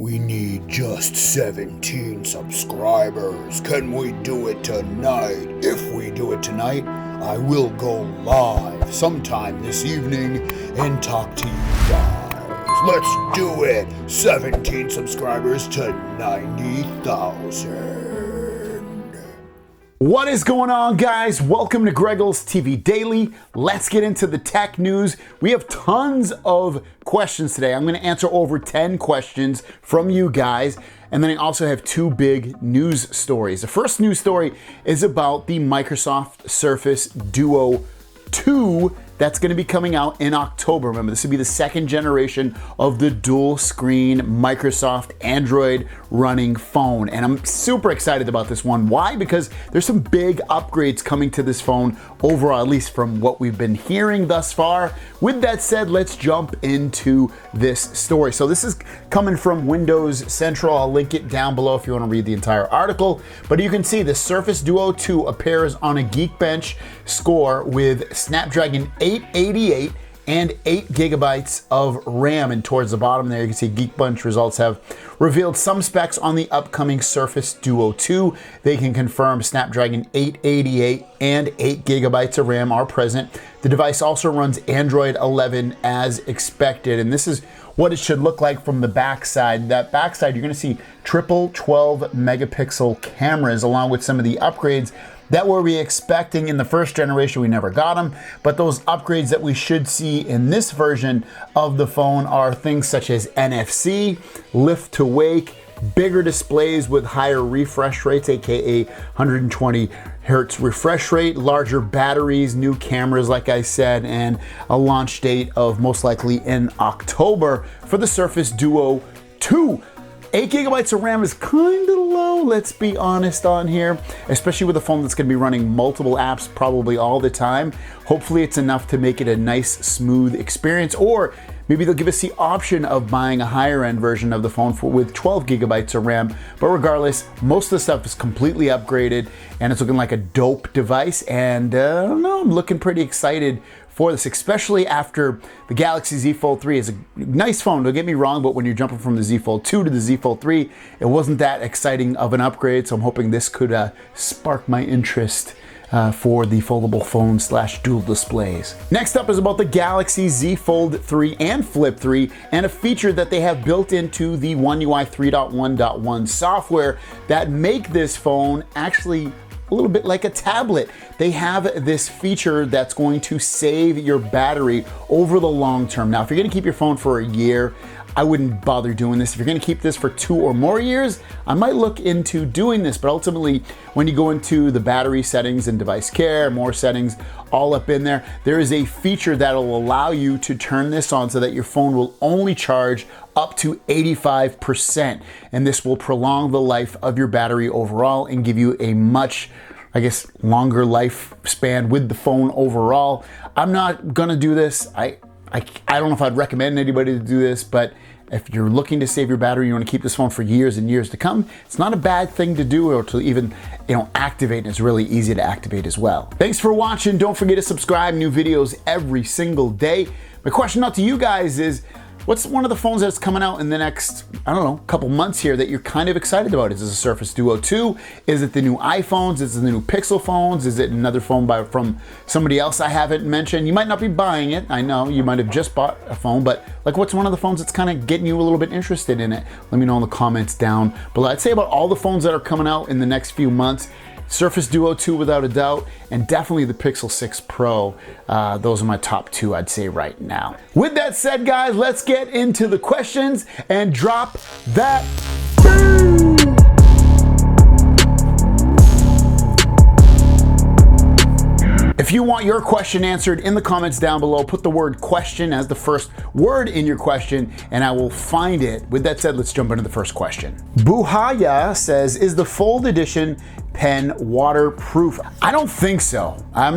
We need just 17 subscribers. Can we do it tonight? If we do it tonight, I will go live sometime this evening and talk to you guys. Let's do it. 17 subscribers to 90,000. What is going on, guys? Welcome to Greggles TV Daily. Let's get into the tech news. We have tons of questions today. I'm going to answer over 10 questions from you guys. And then I also have two big news stories. The first news story is about the Microsoft Surface Duo 2 that's going to be coming out in October. Remember, this will be the second generation of the dual screen Microsoft Android running phone. And I'm super excited about this one. Why? Because there's some big upgrades coming to this phone overall, at least from what we've been hearing thus far. With that said, let's jump into this story. So this is coming from Windows Central. I'll link it down below if you want to read the entire article. But you can see the Surface Duo 2 appears on a Geekbench score with Snapdragon 888 and 8 gigabytes of RAM. And towards the bottom there, you can see Geekbench results have revealed some specs on the upcoming Surface Duo 2. They can confirm Snapdragon 888 and 8 gigabytes of RAM are present. The device also runs Android 11 as expected. And this is what it should look like from the backside. That backside, you're gonna see triple 12 megapixel cameras along with some of the upgrades that we were expecting in the first generation. We never got them, but those upgrades that we should see in this version of the phone are things such as NFC, lift to wake, bigger displays with higher refresh rates, aka 120 hertz refresh rate, larger batteries, new cameras, like I said, and a launch date of most likely in October for the Surface Duo 2. 8 gigabytes of RAM is kind of low, let's be honest on here, especially with a phone that's going to be running multiple apps probably all the time. Hopefully it's enough to make it a nice, smooth experience, or maybe they'll give us the option of buying a higher end version of the phone with 12 gigabytes of RAM. But regardless, most of the stuff is completely upgraded and it's looking like a dope device. And I don't know, I'm looking pretty excited for this, especially after the Galaxy Z Fold 3 is a nice phone, don't get me wrong, but when you're jumping from the Z Fold 2 to the Z Fold 3, it wasn't that exciting of an upgrade. So I'm hoping this could spark my interest for the foldable phone / dual displays. Next up is about the Galaxy Z Fold 3 and Flip 3 and a feature that they have built into the One UI 3.1.1 software that make this phone actually a little bit like a tablet. They have this feature that's going to save your battery over the long term. Now, if you're gonna keep your phone for a year, I wouldn't bother doing this. If you're gonna keep this for 2 or more years, I might look into doing this. But ultimately, when you go into the battery settings and device care, more settings all up in there, there is a feature that'll allow you to turn this on so that your phone will only charge up to 85%. And this will prolong the life of your battery overall and give you a much, I guess, longer lifespan with the phone overall. I'm not gonna do this. I don't know if I'd recommend anybody to do this, but if you're looking to save your battery, you want to keep this phone for years and years to come, it's not a bad thing to do or to even, activate. And it's really easy to activate as well. Thanks for watching. Don't forget to subscribe. New videos every single day. My question out to you guys is, what's one of the phones that's coming out in the next, couple months here that you're kind of excited about? Is it a Surface Duo 2? Is it the new iPhones? Is it the new Pixel phones? Is it another phone from somebody else I haven't mentioned? You might not be buying it. I know you might have just bought a phone, but what's one of the phones that's kind of getting you a little bit interested in it? Let me know in the comments down below. I'd say about all the phones that are coming out in the next few months, Surface Duo 2 without a doubt, and definitely the Pixel 6 Pro. Those are my top 2, I'd say right now. With that said, guys, let's get into the questions and drop that boom! If you want your question answered in the comments down below, put the word question as the first word in your question and I will find it. With that said, let's jump into the first question. Buhaya says, is the Fold Edition pen waterproof? I don't think so. I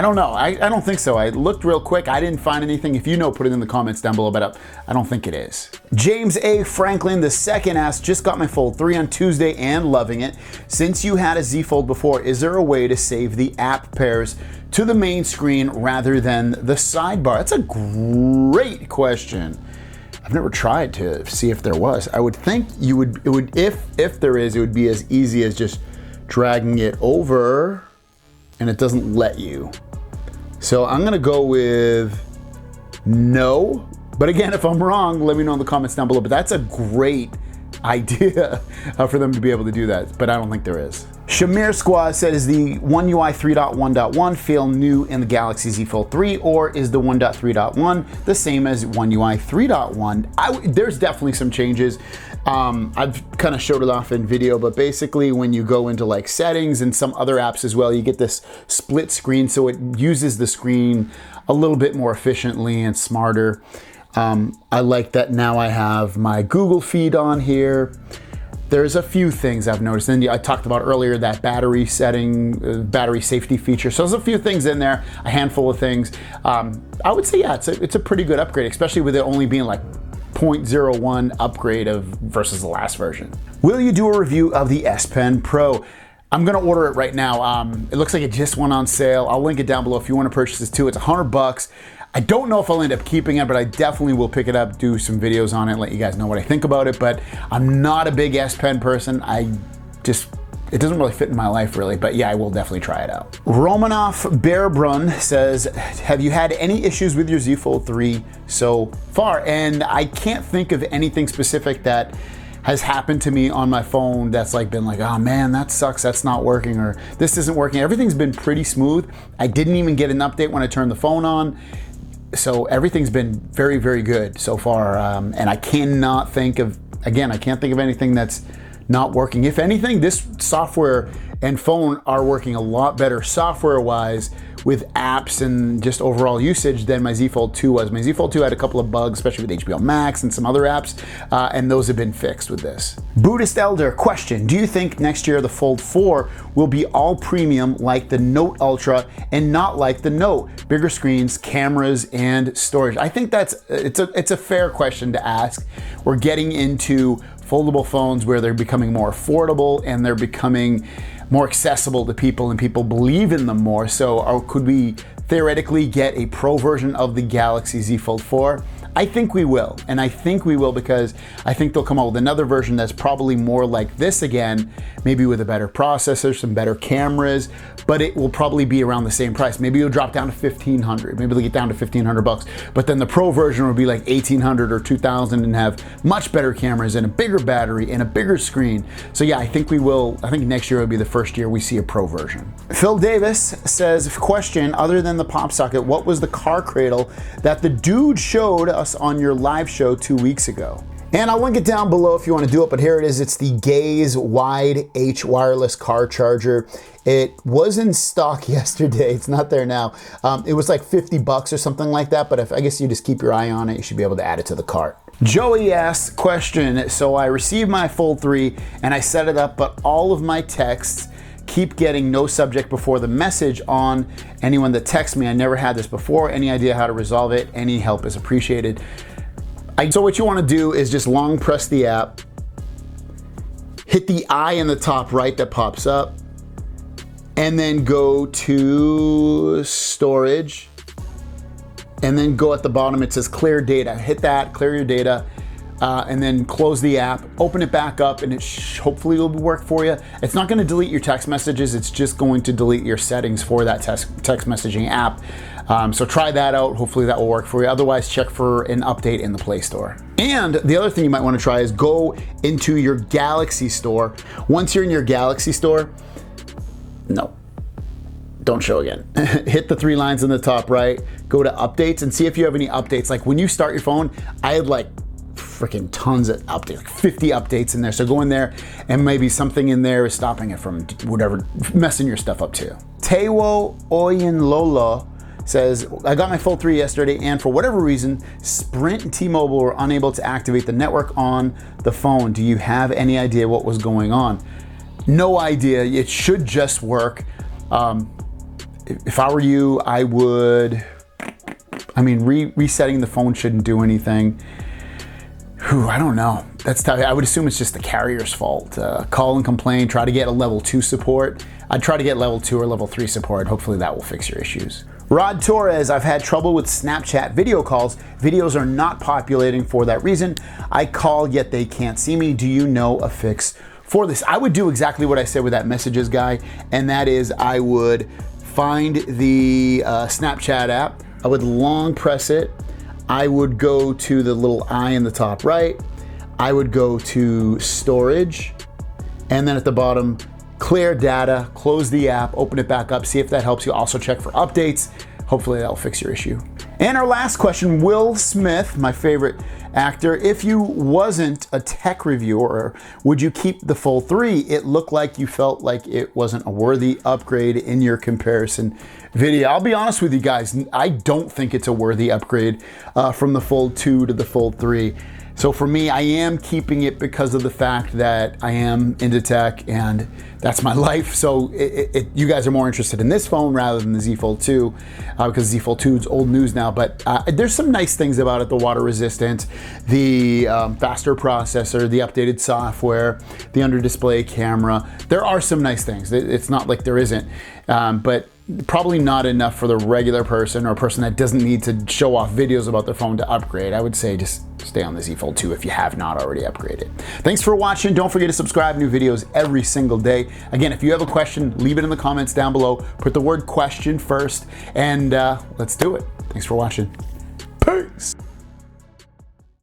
don't know. I don't think so. I looked real quick. I didn't find anything. If you know, put it in the comments down below, but I don't think it is. James A. Franklin II asks, just got my Fold 3 on Tuesday and loving it. Since you had a Z Fold before, is there a way to save the app pairs to the main screen rather than the sidebar? That's a great question. I've never tried to see if there was. I would think if there is, it would be as easy as just dragging it over, and it doesn't let you. So I'm gonna go with no. But again, if I'm wrong, let me know in the comments down below. But that's a great idea for them to be able to do that, but I don't think there is. Shamir Squad said, is the One UI 3.1.1 feel new in the Galaxy Z Fold 3, or is the 1.3.1 the same as One UI 3.1? There's definitely some changes. I've kind of showed it off in video, but basically when you go into like settings and some other apps as well, you get this split screen, so it uses the screen a little bit more efficiently and smarter. I like that now I have my Google feed on here. There's a few things I've noticed. And I talked about earlier that battery setting, battery safety feature. So there's a few things in there, a handful of things. I would say, yeah, it's a pretty good upgrade, especially with it only being like 0.01 upgrade versus the last version. Will you do a review of the S Pen Pro? I'm gonna order it right now. It looks like it just went on sale. I'll link it down below if you wanna purchase this too. It's $100. I don't know if I'll end up keeping it, but I definitely will pick it up, do some videos on it, let you guys know what I think about it. But I'm not a big S Pen person. It doesn't really fit in my life really, but yeah, I will definitely try it out. Romanoff Bearbrun says, have you had any issues with your Z Fold 3 so far? And I can't think of anything specific that has happened to me on my phone that's like been like, oh man, that sucks, that's not working, or this isn't working. Everything's been pretty smooth. I didn't even get an update when I turned the phone on. So everything's been very, very good so far. And I cannot think of, again, I can't think of anything that's not working. If anything, this software and phone are working a lot better software-wise with apps and just overall usage than my Z Fold 2 was. My Z Fold 2 had a couple of bugs, especially with HBO Max and some other apps, and those have been fixed with this. Buddhist Elder, question, do you think next year the Fold 4 will be all premium like the Note Ultra and not like the Note? Bigger screens, cameras, and storage. I think it's a fair question to ask. We're getting into foldable phones where they're becoming more affordable and they're becoming more accessible to people and people believe in them more. So could we theoretically get a pro version of the Galaxy Z Fold 4? I think we will, and I think we will because I think they'll come out with another version that's probably more like this again, maybe with a better processor, some better cameras, but it will probably be around the same price. Maybe it'll drop down to $1,500, maybe they'll get down to $1,500, but then the pro version will be like $1,800 or $2,000 and have much better cameras and a bigger battery and a bigger screen. So yeah, I think we will, I think next year will be the first year we see a pro version. Phil Davis says, question, other than the pop socket, what was the car cradle that the dude showed us on your live show 2 weeks ago? And I'll link it down below if you want to do it, but here it is. It's the Gaze Wide H wireless car charger. It was in stock yesterday. It's not there now. It was like $50 or something like that, but I guess you just keep your eye on it, you should be able to add it to the cart. Joey asks, question, so I received my Fold 3 and I set it up, but all of my texts keep getting no subject before the message on anyone that texts me. I never had this before. Any idea how to resolve it? Any help is appreciated. So what you want to do is just long press the app, hit the eye in the top right that pops up, and then go to storage, and then go at the bottom, it says clear data. Hit that, clear your data, and then close the app, open it back up, and it hopefully will work for you. It's not going to delete your text messages, it's just going to delete your settings for that text messaging app. So try that out, hopefully that will work for you. Otherwise, check for an update in the Play Store. And the other thing you might want to try is go into your Galaxy Store. Once you're in your Galaxy Store, no, don't show again. Hit the three lines in the top right, go to updates and see if you have any updates. Like when you start your phone, I had like freaking tons of updates, like 50 updates in there. So go in there and maybe something in there is stopping it from whatever, messing your stuff up too. Tewo Oyinlolo says, I got my Fold 3 yesterday and for whatever reason, Sprint and T-Mobile were unable to activate the network on the phone. Do you have any idea what was going on? No idea, it should just work. If I were you, I would, resetting the phone shouldn't do anything. I don't know, that's tough. I would assume it's just the carrier's fault. Call and complain, try to get a level 2 support. I'd try to get level 2 or level 3 support. Hopefully that will fix your issues. Rod Torres, I've had trouble with Snapchat video calls. Videos are not populating for that reason. I call, yet they can't see me. Do you know a fix for this? I would do exactly what I said with that messages guy, and that is I would find the Snapchat app. I would long press it. I would go to the little eye in the top right. I would go to storage, and then at the bottom, clear data, close the app, open it back up, see if that helps you. Also check for updates. Hopefully that'll fix your issue. And our last question, Will Smith, my favorite actor, if you wasn't a tech reviewer, would you keep the full 3? It looked like you felt like it wasn't a worthy upgrade in your comparison video. I'll be honest with you guys, I don't think it's a worthy upgrade from the full 2 to the full 3. So for me, I am keeping it because of the fact that I am into tech and that's my life. So you guys are more interested in this phone rather than the Z Fold 2 because Z Fold 2 is old news now. But there's some nice things about it: the water resistant, the faster processor, the updated software, the under display camera. There are some nice things. It's not like there isn't, but probably not enough for the regular person or a person that doesn't need to show off videos about their phone to upgrade. I would say just stay on the Z Fold 2 if you have not already upgraded. Thanks for watching. Don't forget to subscribe. New videos every single day. Again, if you have a question, leave it in the comments down below. Put the word question first, and let's do it. Thanks for watching. Peace.